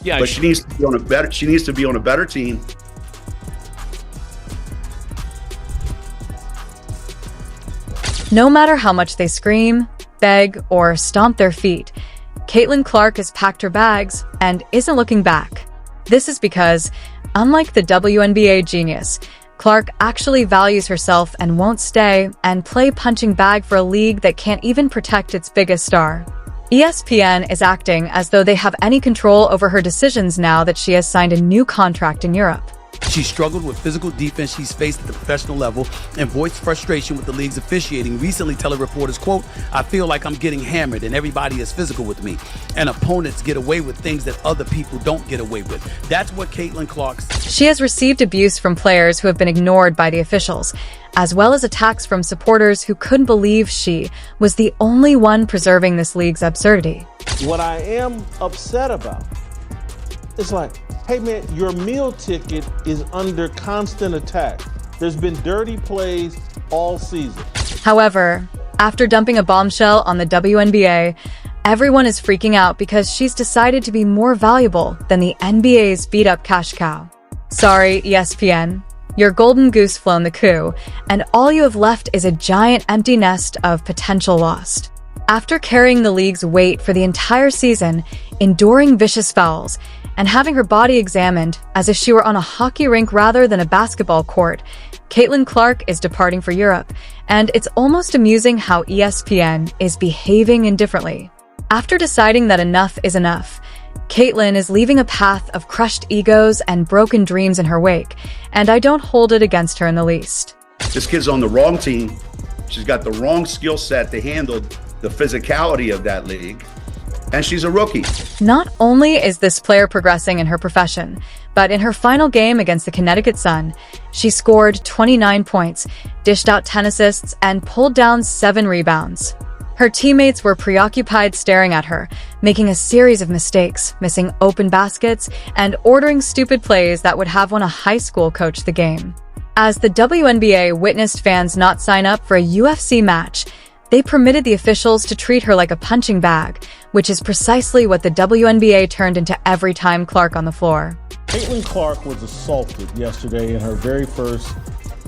Yeah, but she needs to be on a better. She needs to be on a better team. No matter how much they scream, beg, or stomp their feet, Caitlin Clark has packed her bags and isn't looking back. This is because, unlike the WNBA genius, Clark actually values herself and won't stay and play punching bag for a league that can't even protect its biggest star. ESPN is acting as though they have any control over her decisions now that she has signed a new contract in Europe. She struggled with physical defense she's faced at the professional level and voiced frustration with the league's officiating, recently telling reporters, quote, "I feel like I'm getting hammered and everybody is physical with me, and opponents get away with things that other people don't get away with." That's what Caitlin Clark said. She has received abuse from players who have been ignored by the officials, as well as attacks from supporters who couldn't believe she was the only one preserving this league's absurdity. What I am upset about is like, hey man, your meal ticket is under constant attack. There's been dirty plays all season. However, after dumping a bombshell on the WNBA, everyone is freaking out because she's decided to be more valuable than the NBA's beat-up cash cow. Sorry, ESPN. Your golden goose flown the coup, and all you have left is a giant empty nest of potential lost. After carrying the league's weight for the entire season, enduring vicious fouls, and having her body examined as if she were on a hockey rink rather than a basketball court, Caitlin Clark is departing for Europe, and it's almost amusing how ESPN is behaving indifferently. After deciding that enough is enough, Caitlin is leaving a path of crushed egos and broken dreams in her wake, and I don't hold it against her in the least. This kid's on the wrong team. She's got the wrong skill set to handle the physicality of that league, and she's a rookie. Not only is this player progressing in her profession, but in her final game against the Connecticut Sun, she scored 29 points, dished out 10 assists, and pulled down 7 rebounds. Her teammates were preoccupied staring at her, making a series of mistakes, missing open baskets, and ordering stupid plays that would have won a high school coach the game. As the WNBA witnessed fans not sign up for a UFC match, they permitted the officials to treat her like a punching bag, which is precisely what the WNBA turned into every time Clark on the floor. Caitlin Clark was assaulted yesterday in her very first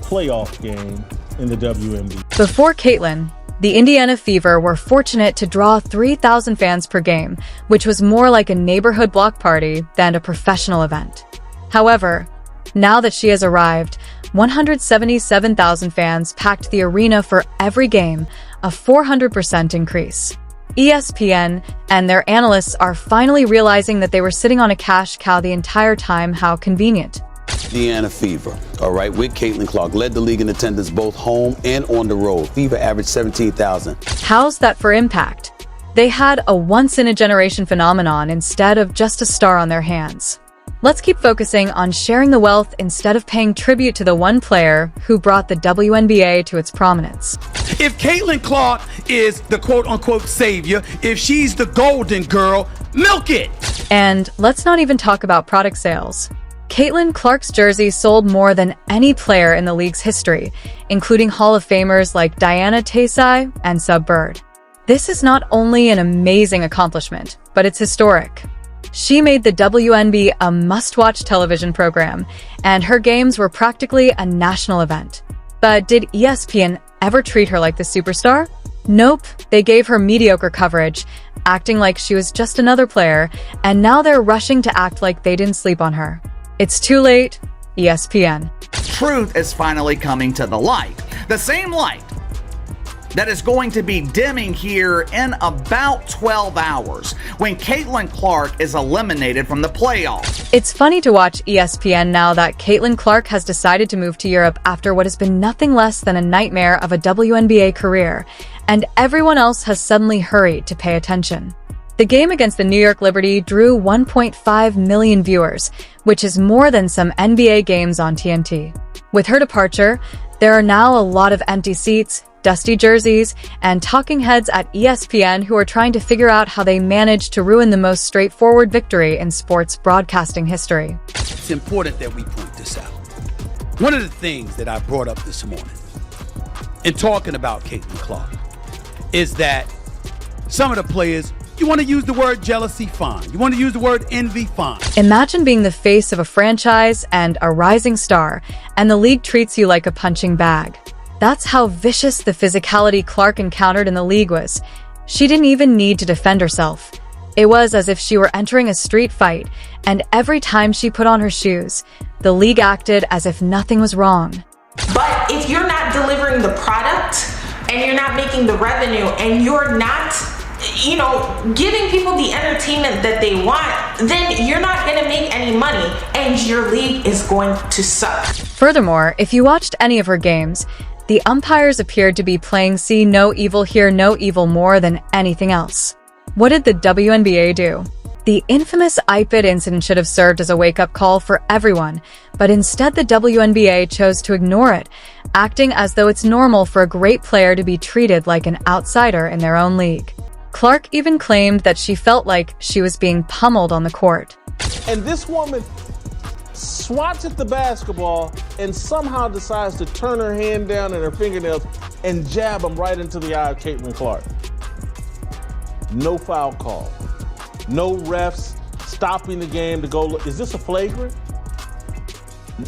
playoff game in the WNBA. Before Caitlin, the Indiana Fever were fortunate to draw 3,000 fans per game, which was more like a neighborhood block party than a professional event. However, now that she has arrived, 177,000 fans packed the arena for every game, a 400% increase. ESPN and their analysts are finally realizing that they were sitting on a cash cow the entire time. How convenient. Indiana Fever, all right, with Caitlin Clark, led the league in attendance both home and on the road. Fever averaged 17,000. How's that for impact? They had a once-in-a-generation phenomenon instead of just a star on their hands. Let's keep focusing on sharing the wealth instead of paying tribute to the one player who brought the WNBA to its prominence. If Caitlin Clark is the quote-unquote savior, if she's the golden girl, milk it! And let's not even talk about product sales. Caitlin Clark's jersey sold more than any player in the league's history, including Hall of Famers like Diana Taysai and Sub Bird. This is not only an amazing accomplishment, but it's historic. She made the WNBA a must-watch television program, and her games were practically a national event. But did ESPN ever treat her like the superstar? Nope, they gave her mediocre coverage, acting like she was just another player, and now they're rushing to act like they didn't sleep on her. It's too late, ESPN. Truth is finally coming to the light. The same light that is going to be dimming here in about 12 hours when Caitlin Clark is eliminated from the playoffs. It's funny to watch ESPN now that Caitlin Clark has decided to move to Europe after what has been nothing less than a nightmare of a WNBA career, and everyone else has suddenly hurried to pay attention. The game against the New York Liberty drew 1.5 million viewers, which is more than some NBA games on TNT. With her departure, there are now a lot of empty seats, dusty jerseys, and talking heads at ESPN who are trying to figure out how they managed to ruin the most straightforward victory in sports broadcasting history. It's important that we point this out. One of the things that I brought up this morning in talking about Caitlin Clark is that some of the players You want to use the word jealousy? Fine. You want to use the word envy? Fine. Imagine being the face of a franchise and a rising star, and the league treats you like a punching bag. That's how vicious the physicality Clark encountered in the league was. She didn't even need to defend herself. It was as if she were entering a street fight, and every time she put on her shoes, the league acted as if nothing was wrong. But if you're not delivering the product, and you're not making the revenue, and you're not, giving people the entertainment that they want, then you're not going to make any money, and your league is going to suck. Furthermore, if you watched any of her games, the umpires appeared to be playing see no evil, hear no evil more than anything else. What did the WNBA do? The infamous iPad incident should have served as a wake-up call for everyone, but instead the WNBA chose to ignore it, acting as though it's normal for a great player to be treated like an outsider in their own league. Clark even claimed that she felt like she was being pummeled on the court. And this woman swats at the basketball and somehow decides to turn her hand down and her fingernails and jab them right into the eye of Caitlin Clark. No foul call. No refs stopping the game to go, is this a flagrant?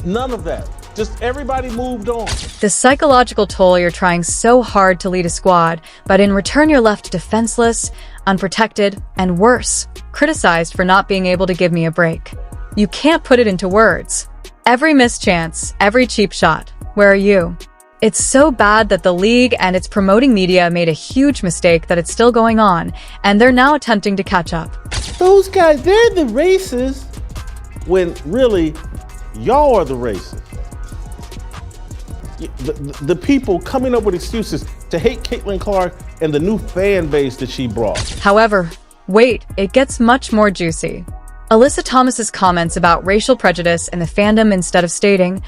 None of that. Just everybody moved on. The psychological toll. You're trying so hard to lead a squad, but in return you're left defenseless, unprotected, and worse, criticized for not being able to give me a break. You can't put it into words. Every missed chance, every cheap shot. Where are you? It's so bad that the league and its promoting media made a huge mistake that it's still going on, and they're now attempting to catch up. Those guys, they're the racists, when really, y'all are the racists. The people coming up with excuses to hate Caitlin Clark and the new fan base that she brought. However, wait, it gets much more juicy. Alyssa Thomas's comments about racial prejudice in the fandom, instead of stating,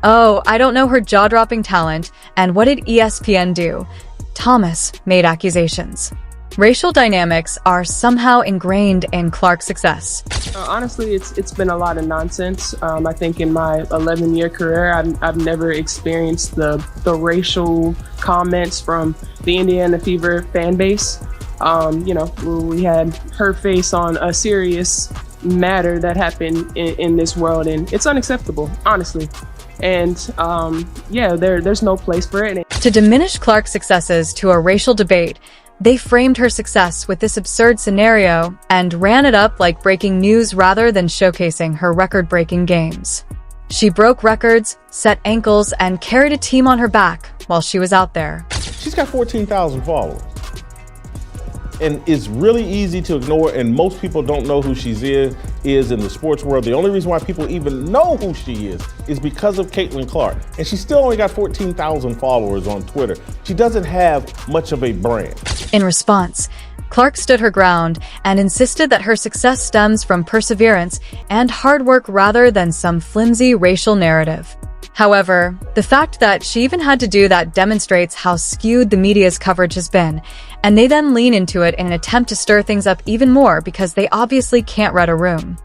"Oh, I don't know her jaw-dropping talent, and what did ESPN do?" Thomas made accusations. Racial dynamics are somehow ingrained in Clark's success. Honestly, it's been a lot of nonsense. I think in my 11-year career, I've never experienced the racial comments from the Indiana Fever fan base. We had her face on a serious matter that happened in this world, and it's unacceptable, honestly. And there's no place for it. To diminish Clark's successes to a racial debate, they framed her success with this absurd scenario and ran it up like breaking news rather than showcasing her record-breaking games. She broke records, set ankles, and carried a team on her back while she was out there. She's got 14,000 followers. And it's really easy to ignore, and most people don't know who she is in the sports world. The only reason why people even know who she is because of Caitlin Clark. And she still only got 14,000 followers on Twitter. She doesn't have much of a brand. In response, Clark stood her ground and insisted that her success stems from perseverance and hard work rather than some flimsy racial narrative. However, the fact that she even had to do that demonstrates how skewed the media's coverage has been, and they then lean into it in an attempt to stir things up even more because they obviously can't read a room.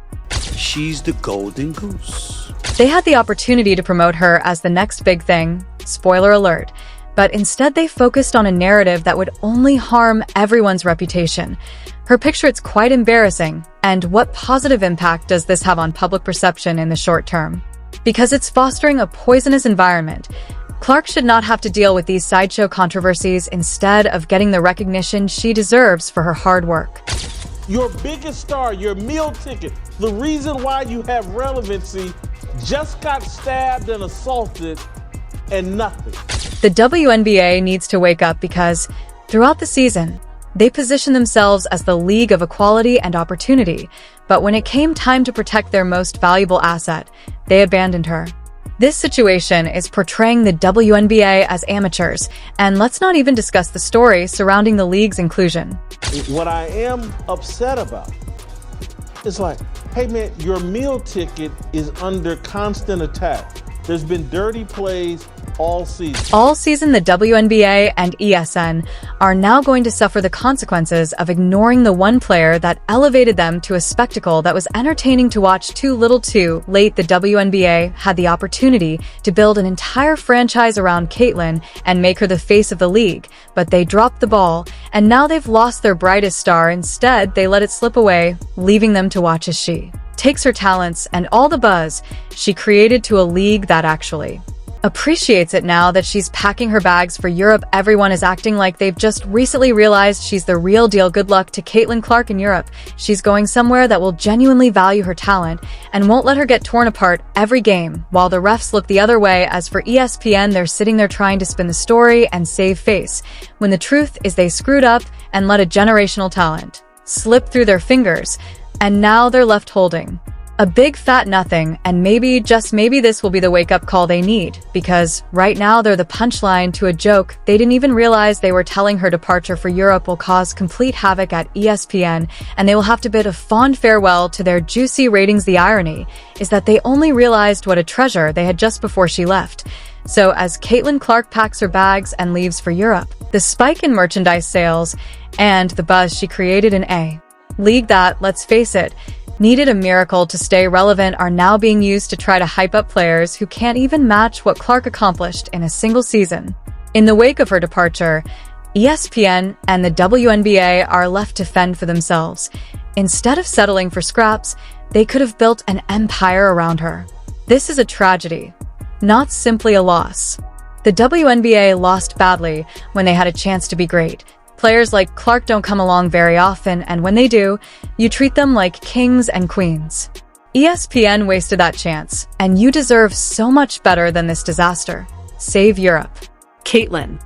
She's the golden goose. They had the opportunity to promote her as the next big thing, spoiler alert, but instead they focused on a narrative that would only harm everyone's reputation. Her picture, it's quite embarrassing, and what positive impact does this have on public perception in the short term? Because it's fostering a poisonous environment. Clark should not have to deal with these sideshow controversies instead of getting the recognition she deserves for her hard work. Your biggest star, your meal ticket, the reason why you have relevancy, just got stabbed and assaulted and nothing. The WNBA needs to wake up because throughout the season, they position themselves as the league of equality and opportunity, but when it came time to protect their most valuable asset, they abandoned her. This situation is portraying the WNBA as amateurs, and let's not even discuss the story surrounding the league's inclusion. What I am upset about is like, hey man, your meal ticket is under constant attack. There's been dirty plays all season. All season, the WNBA and ESN are now going to suffer the consequences of ignoring the one player that elevated them to a spectacle that was entertaining to watch too little too late. The WNBA had the opportunity to build an entire franchise around Caitlin and make her the face of the league, but they dropped the ball, and now they've lost their brightest star. Instead, they let it slip away, leaving them to watch as she takes her talents and all the buzz she created to a league that actually appreciates it. Now that she's packing her bags for Europe, everyone is acting like they've just recently realized she's the real deal. Good luck to Caitlin Clark in Europe. She's going somewhere that will genuinely value her talent and won't let her get torn apart every game, while the refs look the other way. As for ESPN, they're sitting there trying to spin the story and save face, when the truth is they screwed up and let a generational talent slip through their fingers, and now they're left holding a big fat nothing. And maybe, just maybe, this will be the wake-up call they need, because right now they're the punchline to a joke they didn't even realize they were telling. Her departure for Europe will cause complete havoc at ESPN, and they will have to bid a fond farewell to their juicy ratings. The irony is that they only realized what a treasure they had just before she left. So as Caitlin Clark packs her bags and leaves for Europe, the spike in merchandise sales and the buzz she created in a league that, let's face it, needed a miracle to stay relevant are now being used to try to hype up players who can't even match what Clark accomplished in a single season. In the wake of her departure, ESPN and the WNBA are left to fend for themselves. Instead of settling for scraps, they could have built an empire around her. This is a tragedy, not simply a loss. The WNBA lost badly when they had a chance to be great. Players like Clark don't come along very often, and when they do, you treat them like kings and queens. ESPN wasted that chance, and you deserve so much better than this disaster. Save Europe. Caitlin.